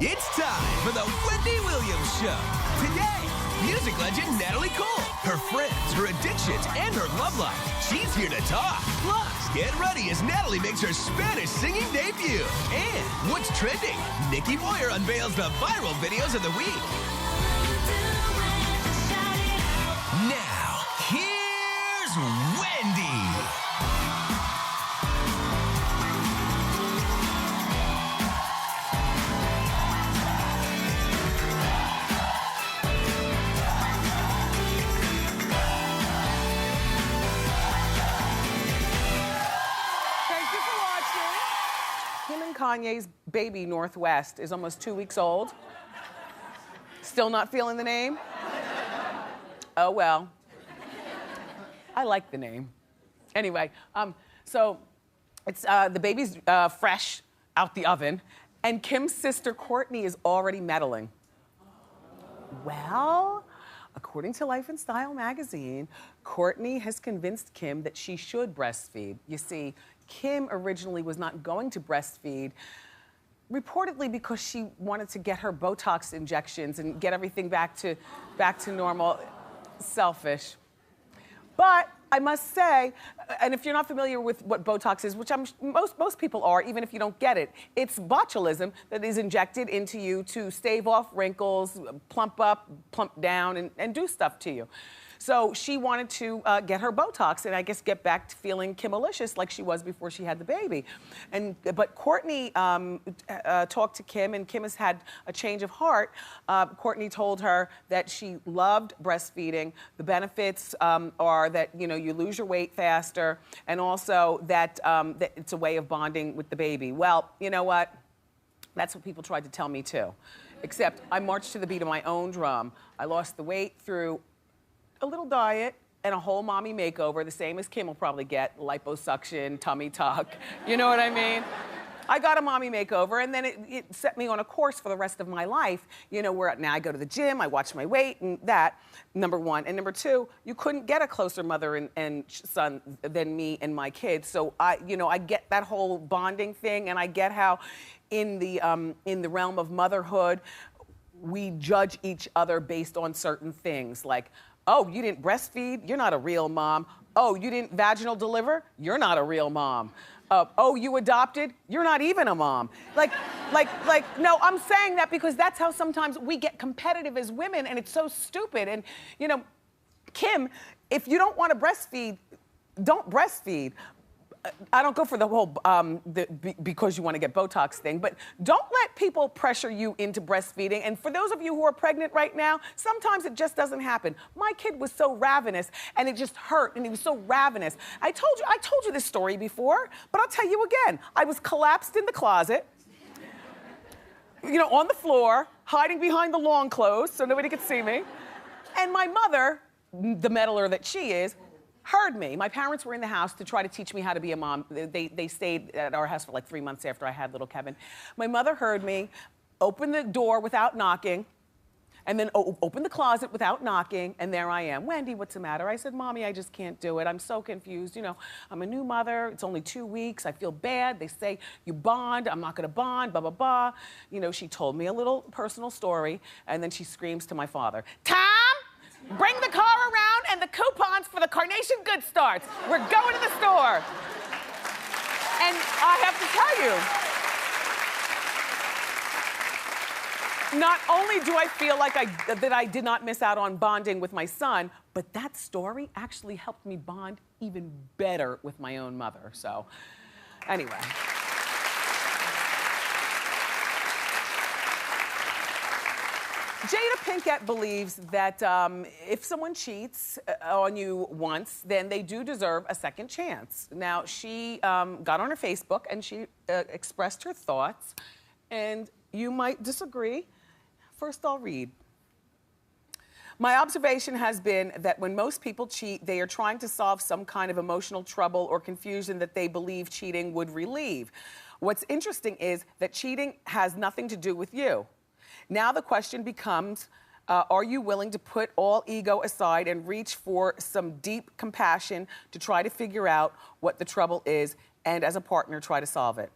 It's time for the Wendy Williams Show. Today, music legend Natalie Cole, her friends, her addictions, and her love life. She's here to talk. Plus, get ready as Natalie makes her Spanish singing debut. And what's trending? Nikki Moyer unveils the viral videos of the week. Now, here's Wendy. Kanye's baby, Northwest, is almost 2 weeks old. Still not feeling the name? Oh, well. I like the name. Anyway, so it's the baby's fresh out the oven, and Kim's sister, Kourtney, is already meddling. Well, according to Life and Style magazine, Kourtney has convinced Kim that she should breastfeed. You see, Kim originally was not going to breastfeed, reportedly because she wanted to get her Botox injections and get everything back to normal. Selfish. But I must say, and if you're not familiar with what Botox is, which most people are, even if you don't get it, it's botulism that is injected into you to stave off wrinkles, plump up, plump down, and do stuff to you. So she wanted to get her Botox and I guess get back to feeling Kim-alicious like she was before she had the baby. But Kourtney talked to Kim, and Kim has had a change of heart. Kourtney told her that she loved breastfeeding. The benefits are that you lose your weight faster, and also that it's a way of bonding with the baby. Well, you know what? That's what people tried to tell me too. Except I marched to the beat of my own drum. I lost the weight through a little diet and a whole mommy makeover, the same as Kim will probably get, liposuction, tummy tuck, you know what I mean? I got a mommy makeover, and then it set me on a course for the rest of my life, where now I go to the gym, I watch my weight, and that, number one. And number two, you couldn't get a closer mother and son than me and my kids. So I get that whole bonding thing, and I get how in the realm of motherhood, we judge each other based on certain things, like, oh, you didn't breastfeed? You're not a real mom. Oh, you didn't vaginal deliver? You're not a real mom. Oh, you adopted? You're not even a mom. No, I'm saying that because that's how sometimes we get competitive as women, and it's so stupid. And, Kim, if you don't want to breastfeed, don't breastfeed. I don't go for the whole because you want to get Botox thing, but don't let people pressure you into breastfeeding. And for those of you who are pregnant right now, sometimes it just doesn't happen. My kid was so ravenous, and it just hurt, and he was so ravenous. I told you this story before, but I'll tell you again. I was collapsed in the closet, on the floor, hiding behind the lawn clothes so nobody could see me. And my mother, the meddler that she is, heard me. My parents were in the house to try to teach me how to be a mom. They stayed at our house for like 3 months after I had little Kevin. My mother heard me open the door without knocking, and then open the closet without knocking, and there I am. Wendy, what's the matter? I said, Mommy, I just can't do it. I'm so confused. I'm a new mother. It's only 2 weeks. I feel bad. They say you bond. I'm not gonna bond, blah, blah, blah. She told me a little personal story, and then she screams to my father, Tom! Bring the car around and the coupons for the Carnation Good Starts. We're going to the store. And I have to tell you, not only do I feel like that I did not miss out on bonding with my son, but that story actually helped me bond even better with my own mother. So, anyway. Jada Pinkett believes that if someone cheats on you once, then they do deserve a second chance. Now, she got on her Facebook and she expressed her thoughts, and you might disagree. First, I'll read. My observation has been that when most people cheat, they are trying to solve some kind of emotional trouble or confusion that they believe cheating would relieve. What's interesting is that cheating has nothing to do with you. Now the question becomes, are you willing to put all ego aside and reach for some deep compassion to try to figure out what the trouble is, and as a partner, try to solve it?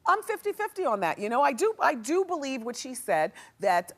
I'm 50-50 on that. You know, I do believe what she said, that,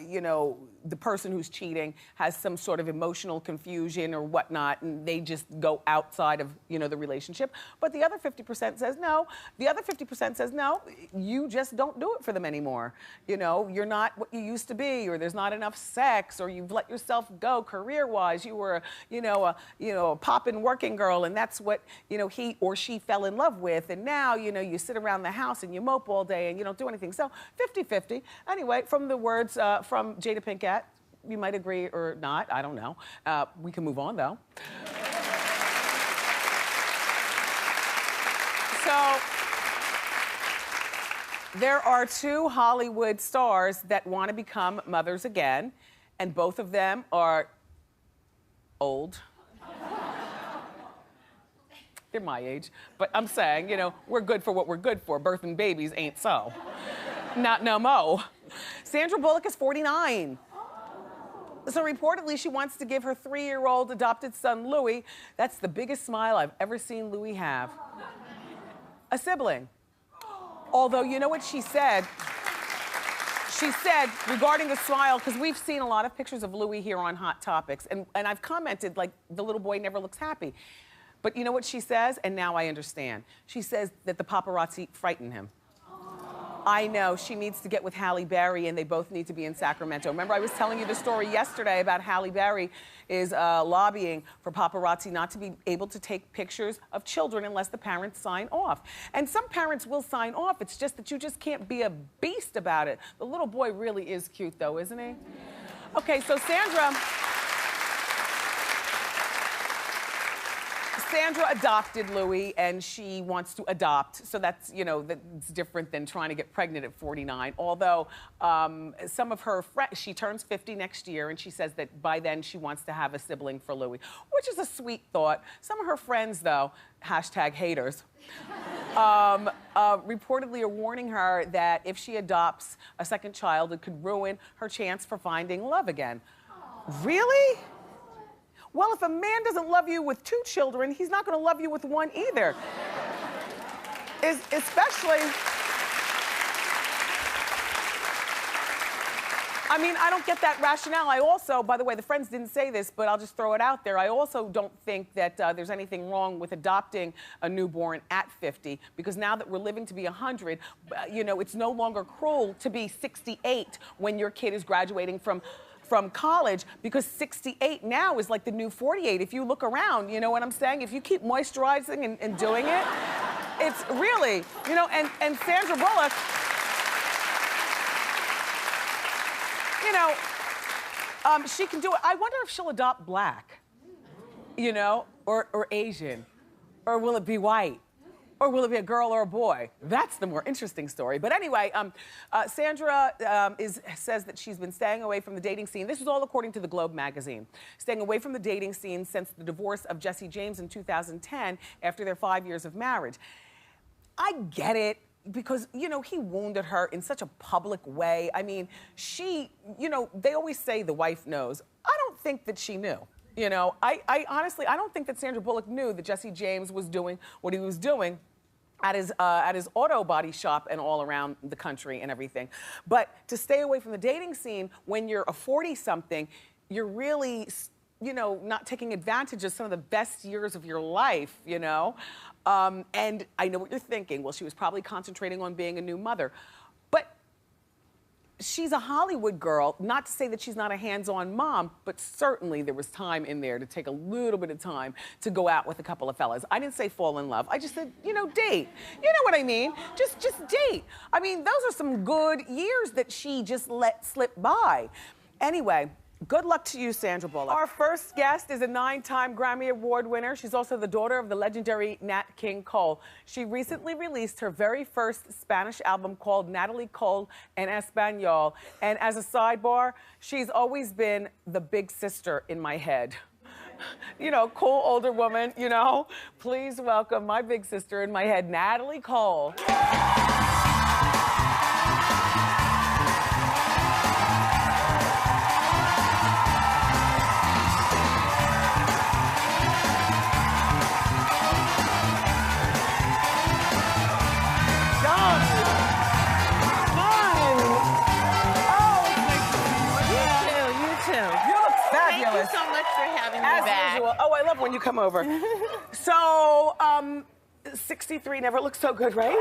you know, the person who's cheating has some sort of emotional confusion or whatnot, and they just go outside of, you know, the relationship. But the other 50% says no. The other 50% says no, you just don't do it for them anymore. You know, you're not what you used to be, or there's not enough sex, or you've let yourself go career-wise. You were, a poppin' working girl, and that's what, you know, he or she fell in love with. And now, you know, you sit around the house and you mope all day and you don't do anything. So 50-50. Anyway, from the words from Jada Pinkett, you might agree or not, I don't know. We can move on though. So, there are two Hollywood stars that want to become mothers again, and both of them are old. They're my age, but I'm saying, you know, we're good for what we're good for. Birthing babies ain't so. Not no mo. Sandra Bullock is 49. So reportedly, she wants to give her 3-year-old adopted son, Louis, that's the biggest smile I've ever seen Louis have, a sibling. Although, you know what she said? She said, regarding the smile, because we've seen a lot of pictures of Louis here on Hot Topics, and I've commented, like, the little boy never looks happy. But you know what she says? And now I understand. She says that the paparazzi frighten him. I know, she needs to get with Halle Berry, and they both need to be in Sacramento. Remember, I was telling you the story yesterday about Halle Berry is lobbying for paparazzi not to be able to take pictures of children unless the parents sign off. And some parents will sign off, it's just that you just can't be a beast about it. The little boy really is cute though, isn't he? Okay, so Sandra adopted Louis, and she wants to adopt, so that's, you know, that's different than trying to get pregnant at 49. Although some of her friends, she turns 50 next year, and she says that by then she wants to have a sibling for Louis, which is a sweet thought. Some of her friends, though, #haters, reportedly are warning her that if she adopts a second child, it could ruin her chance for finding love again. Really? Well, if a man doesn't love you with 2 children, he's not gonna love you with 1 either. Especially, I mean, I don't get that rationale. I also, by the way, the friends didn't say this, but I'll just throw it out there. I also don't think that there's anything wrong with adopting a newborn at 50, because now that we're living to be 100, you know, it's no longer cruel to be 68 when your kid is graduating from college, because 68 now is like the new 48. If you look around, you know what I'm saying? If you keep moisturizing and doing it, it's really, you know, and Sandra Bullock, you know, she can do it. I wonder if she'll adopt black, you know, or Asian, or will it be white? Or will it be a girl or a boy? That's the more interesting story. But anyway, Sandra says that she's been staying away from the dating scene. This is all according to the Globe magazine. Staying away from the dating scene since the divorce of Jesse James in 2010 after their 5 years of marriage. I get it, because, you know, he wounded her in such a public way. I mean, you know, they always say the wife knows. I don't think that she knew. You know, I honestly, I don't think that Sandra Bullock knew that Jesse James was doing what he was doing at his auto body shop and all around the country and everything. But to stay away from the dating scene when you're a 40-something, you're really, you know, not taking advantage of some of the best years of your life, you know? And I know what you're thinking. Well, she was probably concentrating on being a new mother. But she's a Hollywood girl, not to say that she's not a hands-on mom, but certainly there was time in there to take a little bit of time to go out with a couple of fellas. I didn't say fall in love. I just said, you know, date. You know what I mean? Just date. I mean, those are some good years that she just let slip by. Anyway, good luck to you, Sandra Bullock. Our first guest is a 9-time Grammy Award winner. She's also the daughter of the legendary Nat King Cole. She recently released her very first Spanish album called Natalie Cole en Espanol. And as a sidebar, she's always been the big sister in my head. You know, cool older woman, you know? Please welcome my big sister in my head, Natalie Cole. love when you come over. So, 63 never looked so good, right?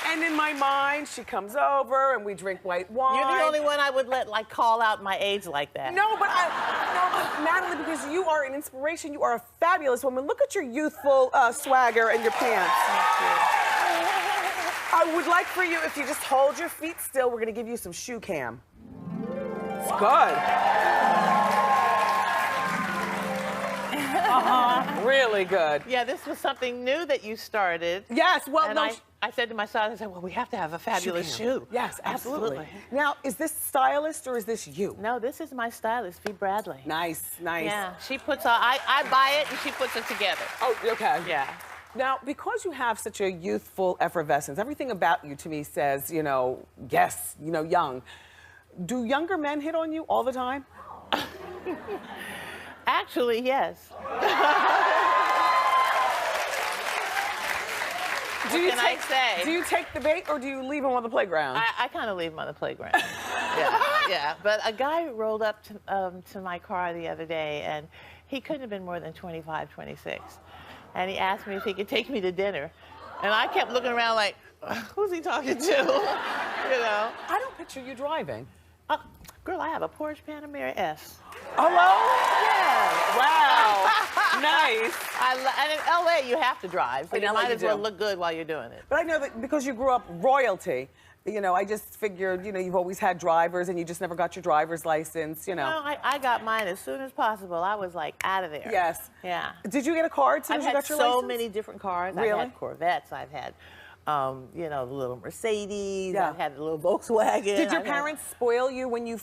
And in my mind, she comes over and we drink white wine. You're the only one I would let like call out my age like that. No, but Natalie, because you are an inspiration. You are a fabulous woman. Look at your youthful swagger and your pants. Thank you. I would like for you, if you just hold your feet still, we're gonna give you some shoe cam. It's good. Really good. Yeah, this was something new that you started. Yes, well, and no. I said to my son, I said, well, we have to have a fabulous shoe. Yes, absolutely. Now, is this stylist or is this you? No, this is my stylist, V. Bradley. Nice, nice. Yeah, she puts I buy it and she puts it together. Oh, okay. Yeah. Now, because you have such a youthful effervescence, everything about you to me says, you know, yes, you know, young. Do younger men hit on you all the time? Actually, yes. Do you take the bait or do you leave them on the playground? I kind of leave them on the playground. yeah. But a guy rolled up to my car the other day, and he couldn't have been more than 25, 26. And he asked me if he could take me to dinner. And I kept looking around like, who's he talking to? You know? I don't picture you driving. Girl, I have a Porsche Panamera S. Hello? Yeah. Wow. Nice. And in LA, you have to drive. So In you LA might you as well do. look good while you're doing it. But I know that because you grew up royalty, you know, I just figured, you know, you've always had drivers and you just never got your driver's license, you know. No, I got mine as soon as possible. I was like out of there. Yes. Yeah. Did you get a car as soon as you got your I've had so license? many different cars. Really? I've had Corvettes. I've had, you know, the little Mercedes. Yeah. I've had the little Volkswagen. Did your parents spoil you when you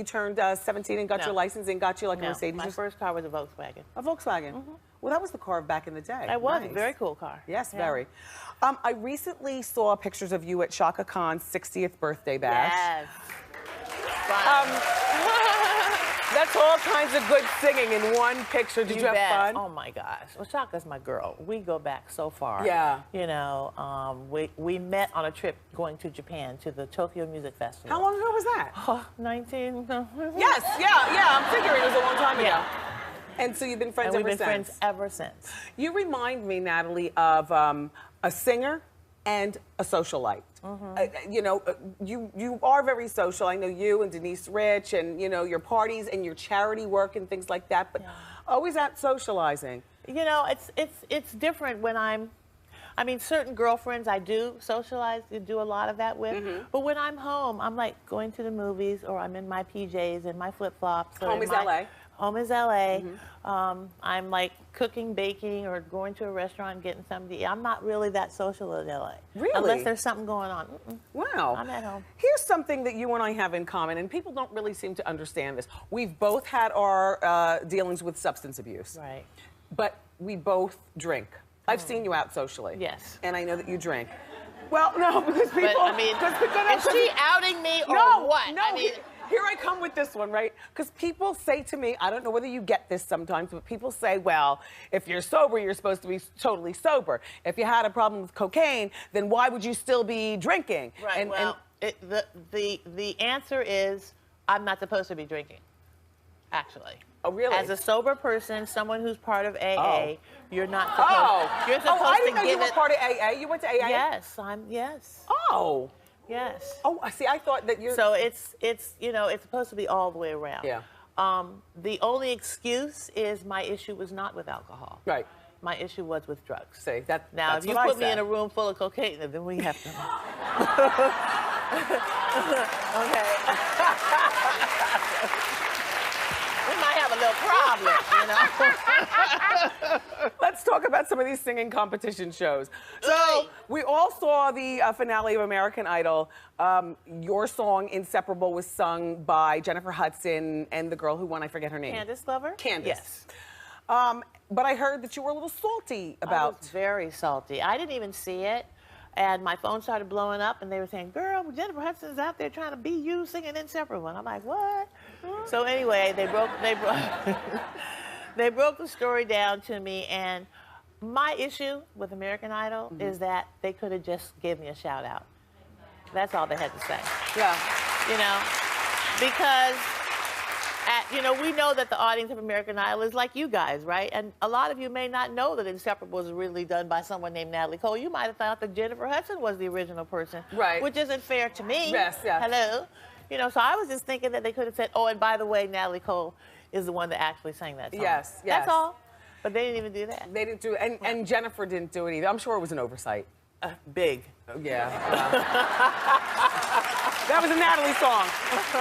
turned 17 and got No. your license and got you like a No, Mercedes? my first car was a Volkswagen. A Volkswagen? Well, that was the car back in the day. It was Nice. a very cool car. Yes, Yeah. very. I recently saw pictures of you at Shaka Khan's 60th birthday bash. Yes. Fun. That's all kinds of good singing in one picture. Did you have bet. fun? Oh my gosh. Well, Shaka's my girl. We go back so far. Yeah. You know, we met on a trip going to Japan to the Tokyo Music Festival. How long ago was that? 19. Yes, yeah. I'm figuring it was a long time ago. Yeah. And so you've been friends And we've ever been since. friends ever since. You remind me, Natalie, of a singer and a socialite. You know, you are very social. I know you and Denise Rich and, you know, your parties and your charity work and things like that, but always out socializing. You know, it's different when I mean, certain girlfriends I do socialize, do a lot of that with. But when I'm home, I'm like going to the movies or I'm in my PJs and my flip-flops. Home is LA. Home is LA. I'm like cooking, baking, or going to a restaurant and getting something to eat. I'm not really that social in LA. Really? Unless there's something going on. Wow. I'm at home. Here's something that you and I have in common, and people don't really seem to understand this. We've both had our dealings with substance abuse. Right. But we both drink. I've seen you out socially. Yes. And I know that you drink. Well, no, because people... But, I mean, is she outing me or what? No, I mean, here I come with this one, right? Because people say to me, I don't know whether you get this sometimes, but people say, well, if you're sober, you're supposed to be totally sober. If you had a problem with cocaine, then why would you still be drinking? right. The answer is I'm not supposed to be drinking, actually. Oh, really? As a sober person, someone who's part of AA, Oh. you're not supposed. You're supposed I didn't to know give you were it. part of AA. You went to AA? Yes, yes. Oh. Yes. Oh, see, I thought that you're... So it's you know, it's supposed to be all the way around. Yeah. The only excuse is my issue was not with alcohol. Right. My issue was with drugs. See, Now, that's if you what I put me said. in a room full of cocaine, then we have to. Okay. We might have a little problem, you know. Let's talk about some of these singing competition shows. So we all saw the finale of American Idol. Your song "Inseparable" was sung by Jennifer Hudson and the girl who won. I forget her name. Candace Lover? Candace. Yes. But I heard that you were a little salty about. I was very salty. I didn't even see it. And my phone started blowing up, and they were saying, girl, Jennifer Hudson's out there trying to be you singing Inseparable. And I'm like, what? So anyway, they broke the story down to me. And my issue with American Idol is that they could have just gave me a shout out. That's all they had to say. Yeah. You know, because you know, we know that the audience of American Idol is like you guys, right? And a lot of you may not know that Inseparable was really done by someone named Natalie Cole. You might have thought that Jennifer Hudson was the original person. Right. Which isn't fair to me. Yes, yes. Hello? You know, so I was just thinking that they could have said, oh, and by the way, Natalie Cole is the one that actually sang that song. Yes, yes. That's all. But they didn't even do that. They didn't do it, and Jennifer didn't do it either. I'm sure it was an oversight. Big. Yeah. That was a Natalie song.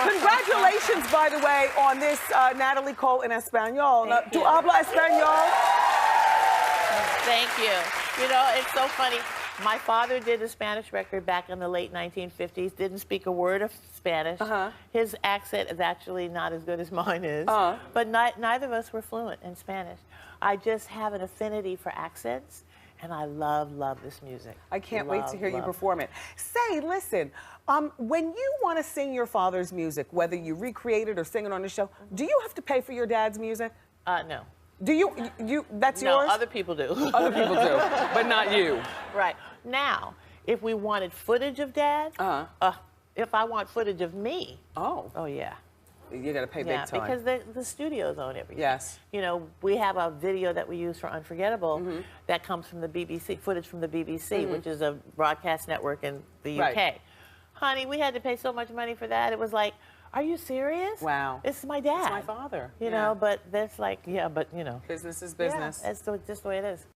Congratulations, by the way, on this Natalie Cole in Espanol. Tu habla Espanol? Thank you. You know, it's so funny. My father did a Spanish record back in the late 1950s, didn't speak a word of Spanish. His accent is actually not as good as mine is. But neither of us were fluent in Spanish. I just have an affinity for accents, and I love this music. I can't wait to hear you perform it. Say, listen, when you want to sing your father's music, whether you recreate it or sing it on the show, do you have to pay for your dad's music? No. Do you, that's No, yours? other people do. Other people do, but not you. Right. Now, if we wanted footage of Dad, if I want footage of me, oh yeah. You got to pay big time. Because the studios own everything. Yes. You know, we have a video that we use for Unforgettable that comes from the BBC, footage from the BBC, which is a broadcast network in the UK. Honey, we had to pay so much money for that. It was like, are you serious? Wow. It's my dad. It's my father. You know, but that's like, yeah, but you know. Business is business. Yeah, that's just the way it is.